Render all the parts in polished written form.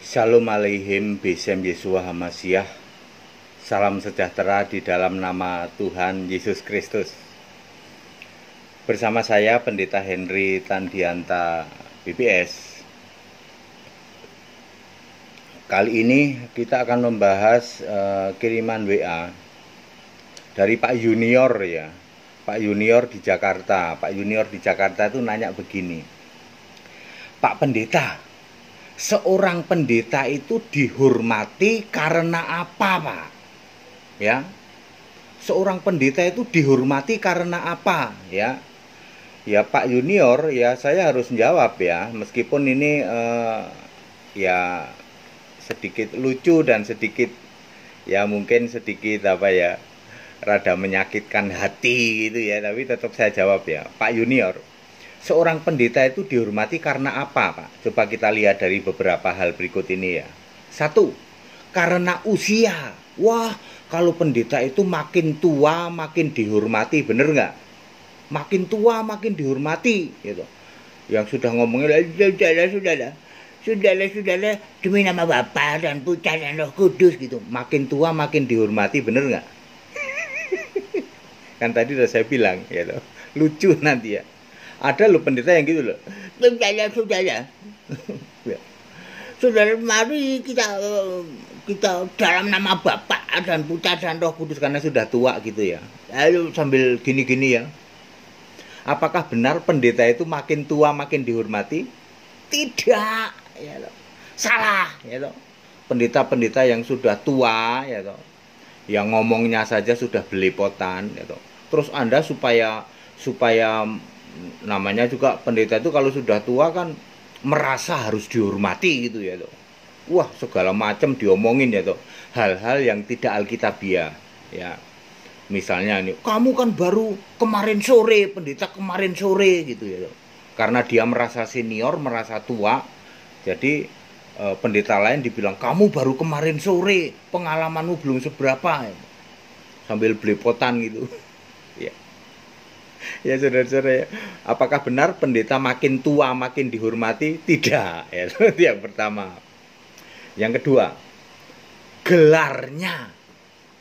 Shalom aleihim Besem Yeshua Hamasyah. Salam sejahtera di dalam nama Tuhan Yesus Kristus. Bersama saya Pendeta Henry Tandianta BPS. Kali ini kita akan membahas kiriman WA dari Pak Junior ya. Pak Junior di Jakarta. Pak Junior di Jakarta itu nanya begini. Pak Pendeta, seorang pendeta itu dihormati karena apa, Pak? Ya. Seorang pendeta itu dihormati karena apa, ya? Ya Pak Junior, ya saya harus menjawab ya, meskipun ini ya sedikit lucu dan sedikit ya mungkin sedikit apa ya, rada menyakitkan hati gitu ya, tapi tetap saya jawab ya. Pak Junior, seorang pendeta itu dihormati karena apa, Pak? Coba kita lihat dari beberapa hal berikut ini ya. 1. Karena usia. Wah, kalau pendeta itu makin tua makin dihormati, bener nggak? Makin tua makin dihormati gitu. Yang sudah ngomongnya sudahlah demi nama Bapa dan Putra dan Roh Kudus gitu. Makin tua makin dihormati, bener nggak? Kan tadi udah saya bilang gitu. Lucu nanti ya. Ada loh pendeta yang gitu loh. Sudahlah. Saudara, mari kita dalam nama Bapa dan Putra dan Roh Kudus, karena sudah tua gitu ya. Lalu sambil gini-gini ya. Apakah benar pendeta itu makin tua makin dihormati? Tidak, ya loh. Salah, ya loh. Pendeta-pendeta yang sudah tua, ya loh, yang ngomongnya saja sudah belepotan, ya loh. Terus Anda supaya namanya juga pendeta itu kalau sudah tua kan merasa harus dihormati gitu ya toh. Wah, segala macam diomongin ya toh. Hal-hal yang tidak alkitabiah ya. Misalnya nih, kamu kan baru kemarin sore, pendeta kemarin sore gitu ya toh. Karena dia merasa senior, merasa tua. Jadi pendeta lain dibilang, "Kamu baru kemarin sore, pengalamanmu belum seberapa." Ya. Sambil belepotan gitu. Ya. Ya saudara-saudara ya, apakah benar pendeta makin tua makin dihormati? Tidak ya, itu yang pertama. Yang kedua, gelarnya.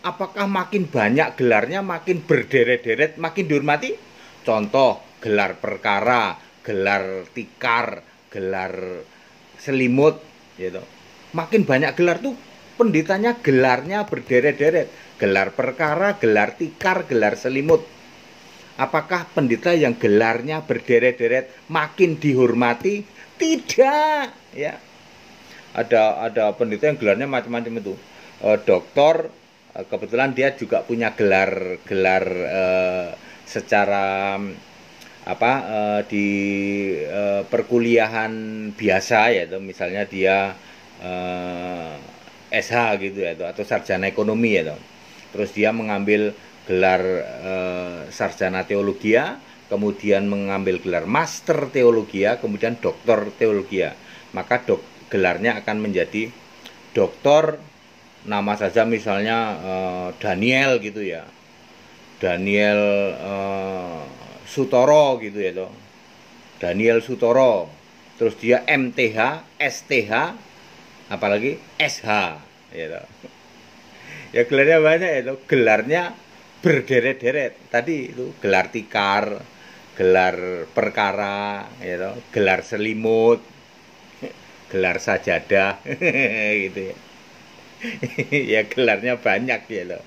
Apakah makin banyak gelarnya makin berderet-deret makin dihormati? Contoh, gelar perkara, gelar tikar, gelar selimut gitu. Makin banyak gelar tuh pendetanya gelarnya berderet-deret. Gelar perkara, gelar tikar, gelar selimut. Apakah pendeta yang gelarnya berderet-deret makin dihormati? Tidak, ya. Ada pendeta yang gelarnya macam-macam itu. Doktor, kebetulan dia juga punya gelar secara di perkuliahan biasa ya, misalnya dia SH gitu ya, atau sarjana ekonomi ya. Terus dia mengambil gelar sarjana teologia, kemudian mengambil gelar master teologia, kemudian doktor teologia. Maka gelarnya akan menjadi doktor, nama saja misalnya Daniel gitu ya. Daniel Sutoro gitu ya toh. Daniel Sutoro. Terus dia MTH, STH, apalagi SH ya toh. Ya gelarnya banyak ya toh. Gelarnya berderet-deret. Tadi itu gelar tikar, gelar perkara, ya toh, gelar selimut, gelar sajadah, gitu ya. Ya gelarnya banyak ya loh.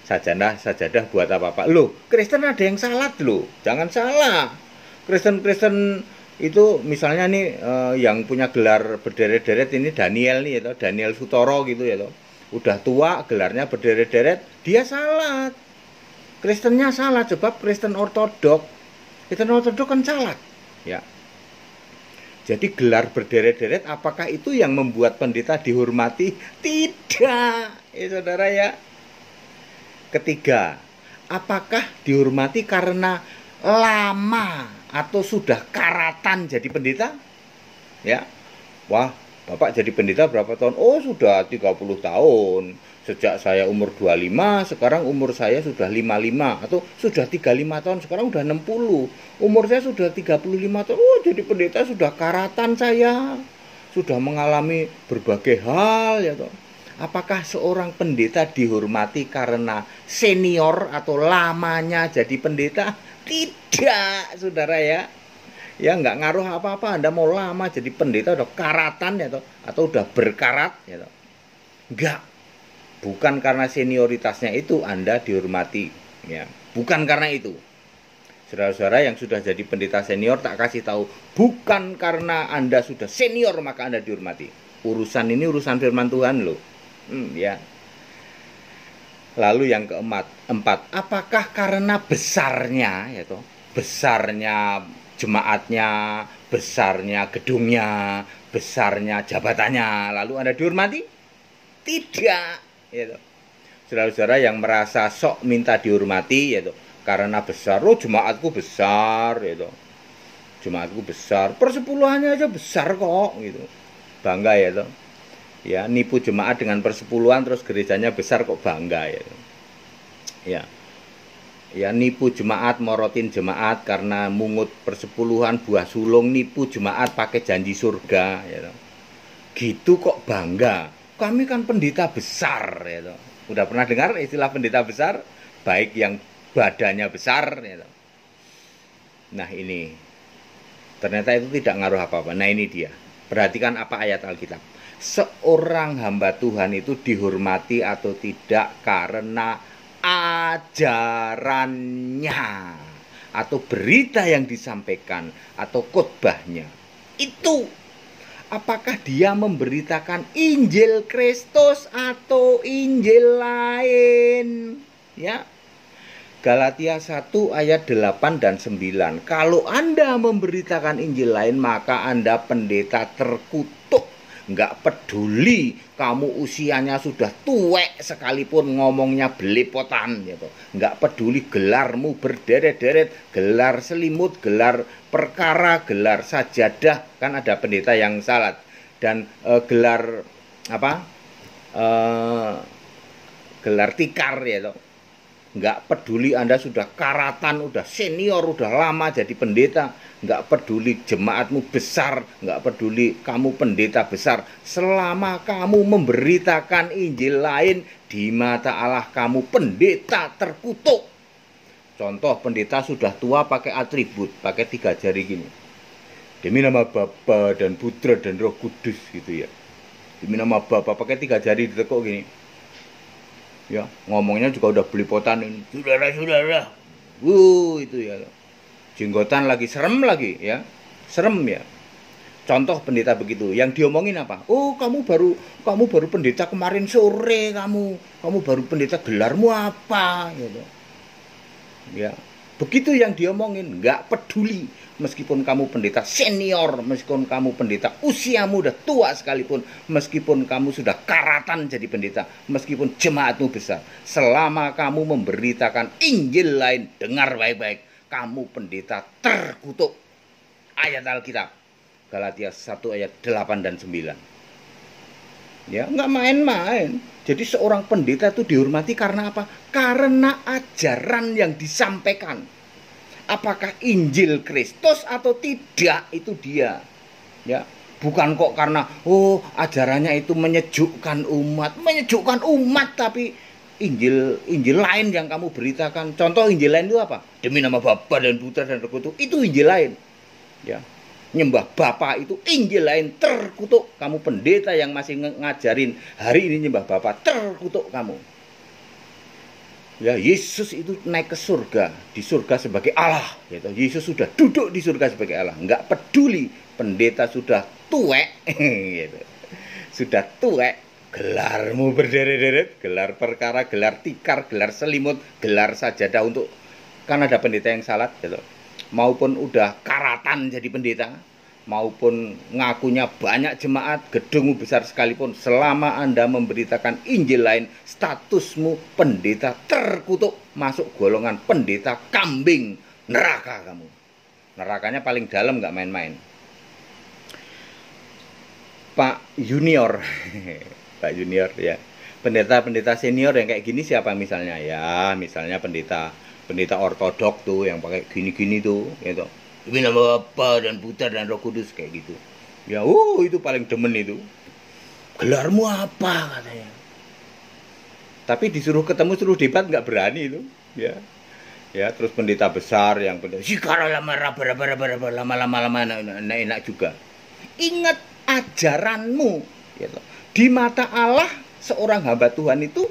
Sajadah buat apa Pak? Loh, Kristen ada yang salah loh. Jangan salah. Kristen itu misalnya nih yang punya gelar berderet-deret ini Daniel nih ya toh, Daniel Sutoro gitu ya toh. Udah tua, gelarnya berderet-deret, dia salah. Kristennya salah, sebab Kristen Ortodok kan salah ya. Jadi gelar berderet-deret, apakah itu yang membuat pendeta dihormati? Tidak ya saudara ya. Ketiga, apakah dihormati karena lama atau sudah karatan jadi pendeta? Ya. Wah, Bapak jadi pendeta berapa tahun? Oh, sudah 30 tahun. Sejak saya umur 25, sekarang umur saya sudah 55. Atau sudah 35 tahun, sekarang sudah 60. Umur saya sudah 35 tahun. Oh, jadi pendeta sudah karatan saya. sudah mengalami berbagai hal ya toh. Apakah seorang pendeta dihormati karena senior atau lamanya jadi pendeta? Tidak, saudara ya. Ya nggak ngaruh apa-apa. Anda mau lama jadi pendeta udah karatan ya toh, atau udah berkarat ya toh. Enggak. Bukan karena senioritasnya itu Anda dihormati ya. Bukan karena itu. Saudara-saudara yang sudah jadi pendeta senior, tak kasih tahu, bukan karena Anda sudah senior maka Anda dihormati. Urusan ini urusan firman Tuhan loh. Ya. Lalu yang keempat, apakah karena besarnya ya toh? Besarnya jemaatnya, besarnya gedungnya, besarnya jabatannya, lalu Anda dihormati? Tidak, ya toh. Saudara-saudara yang merasa sok minta dihormati ya toh, karena besar, oh jemaatku besar ya toh. Jemaatku besar, persepuluhannya aja besar kok gitu. Bangga ya toh. Ya, nipu jemaat dengan persepuluhan terus gerejanya besar kok bangga ya. Ya. Ya, nipu jemaat, morotin jemaat karena mungut persepuluhan buah sulung, nipu jemaat pakai janji surga ya. Gitu kok bangga. Kami kan pendeta besar ya. Udah pernah dengar istilah pendeta besar? Baik yang badannya besar ya. Nah, ini ternyata itu tidak ngaruh apa-apa. Nah, ini dia. Perhatikan apa ayat Alkitab. Seorang hamba Tuhan itu dihormati atau tidak karena ajarannya atau berita yang disampaikan atau khotbahnya. Itu apakah dia memberitakan Injil Kristus atau Injil lain? Ya. Galatia 1 ayat 8 dan 9. Kalau Anda memberitakan Injil lain maka Anda pendeta terkutuk. Nggak peduli kamu usianya sudah tuwek sekalipun ngomongnya belepotan gitu. Nggak peduli gelarmu berderet-deret, gelar selimut, gelar perkara, gelar sajadah, kan ada pendeta yang salat, dan gelar apa, gelar tikar ya toh. Nggak peduli Anda sudah karatan, udah senior, udah lama jadi pendeta. Nggak peduli jemaatmu besar, nggak peduli kamu pendeta besar. Selama kamu memberitakan Injil lain, di mata Allah kamu pendeta terkutuk. Contoh, pendeta sudah tua pakai atribut, pakai 3 jari gini. Demi nama Bapa dan Putra dan Roh Kudus gitu ya. Demi nama Bapa pakai 3 jari ditekuk gini. Ya, ngomongnya juga udah belipotan ini. Saudara-saudara. Itu ya. Jenggotan lagi serem lagi ya. Serem ya. Contoh pendeta begitu. Yang diomongin apa? Oh, kamu baru pendeta kemarin sore kamu. Kamu baru pendeta, gelarmu apa gitu. Ya. Begitu yang diomongin, enggak peduli. Meskipun kamu pendeta senior, meskipun kamu pendeta usiamu udah tua sekalipun, meskipun kamu sudah karatan jadi pendeta, meskipun jemaatmu besar, selama kamu memberitakan Injil lain, dengar baik-baik, kamu pendeta terkutuk. Ayat Alkitab Galatia 1 ayat 8 dan 9. Ya, nggak main-main. Jadi seorang pendeta itu dihormati karena apa? Karena ajaran yang disampaikan. Apakah Injil Kristus atau tidak, itu dia. Ya, bukan kok karena ajarannya itu menyejukkan umat, tapi Injil lain yang kamu beritakan. Contoh Injil lain itu apa? Demi nama Bapa dan Putra dan Roh Kudus. Itu Injil lain. Ya. Nyembah Bapa itu Injil lain, terkutuk. Kamu pendeta yang masih ngajarin hari ini nyembah Bapa, terkutuk kamu. Ya, Yesus itu naik ke surga, di surga sebagai Allah gitu. Yesus sudah duduk di surga sebagai Allah. Enggak peduli pendeta sudah tuwek gitu. Sudah tuwek, gelarmu berderet-deret, gelar perkara, gelar tikar, gelar selimut, gelar sajadah untuk, kan ada pendeta yang salat gitu. Maupun udah karatan jadi pendeta, maupun ngakunya banyak jemaat, gedungmu besar sekalipun, selama Anda memberitakan Injil lain, statusmu pendeta terkutuk, masuk golongan pendeta kambing, neraka kamu. Nerakanya paling dalam, nggak main-main. Pak Junior, Pak Junior ya, pendeta-pendeta senior yang kayak gini siapa misalnya? Ya, misalnya pendeta ortodok tuh yang pakai gini-gini tuh, gitu. Demi nama Bapa dan Putra dan Roh Kudus kayak gitu. Ya, itu paling demen itu. Gelarmu apa katanya. Tapi disuruh ketemu, suruh debat nggak berani itu. Ya, ya terus pendeta besar yang pendeta sikara lama lama enak juga. Ingat ajaranmu. Gitu. Di mata Allah seorang hamba Tuhan itu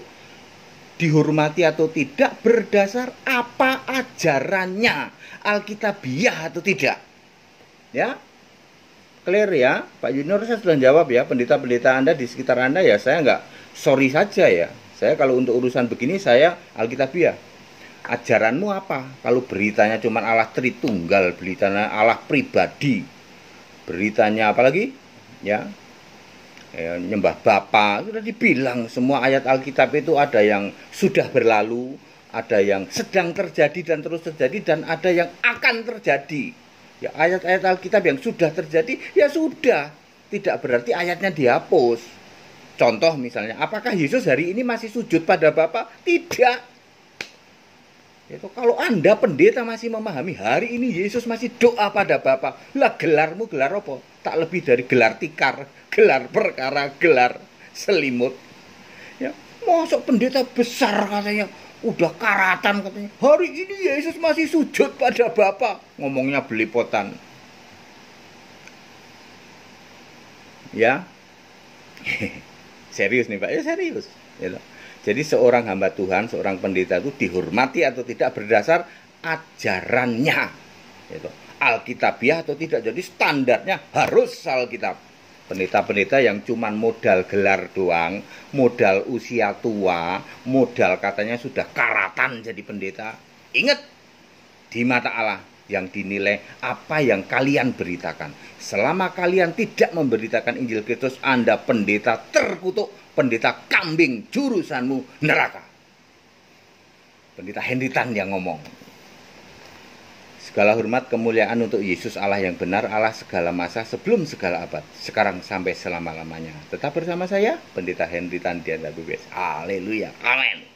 dihormati atau tidak berdasar apa ajarannya, Alkitabiah atau tidak. Ya, clear ya, Pak Junior. Saya sudah jawab ya, pendeta-pendeta Anda di sekitar Anda ya, saya nggak sorry saja ya. Saya kalau untuk urusan begini saya Alkitabiah. Ajaranmu apa? Kalau beritanya cuma Allah Tritunggal, beritanya Allah pribadi, beritanya apalagi ya, nyembah Bapa, sudah dibilang semua ayat Alkitab itu ada yang sudah berlalu, ada yang sedang terjadi dan terus terjadi, dan ada yang akan terjadi. Ya, ayat-ayat Alkitab yang sudah terjadi ya sudah, tidak berarti ayatnya dihapus. Contoh misalnya, apakah Yesus hari ini masih sujud pada Bapa? Tidak. Itu kalau Anda pendeta masih memahami hari ini Yesus masih doa pada Bapa, lah gelarmu gelar apa? Tak lebih dari gelar tikar, gelar perkara, gelar selimut. Ya, masuk pendeta besar katanya, udah karatan katanya. Hari ini Yesus masih sujud pada Bapa, ngomongnya belepotan. Ya, serius nih Pak, ya serius. Ya, jadi seorang hamba Tuhan, seorang pendeta itu dihormati atau tidak berdasar ajarannya, gitu. Alkitabiah atau tidak. Jadi standarnya harus Alkitab. Pendeta-pendeta yang cuma modal gelar doang, modal usia tua, modal katanya sudah karatan jadi pendeta. Ingat, di mata Allah yang dinilai apa yang kalian beritakan. Selama kalian tidak memberitakan Injil Kristus, Anda pendeta terkutuk, pendeta kambing, jurusanmu neraka. Pendeta Henry Tan yang ngomong. Segala hormat kemuliaan untuk Yesus Allah yang benar, Allah segala masa sebelum segala abad, sekarang sampai selama-lamanya. Tetap bersama saya, Pendeta Henry Tan di BBS. Haleluya, amin.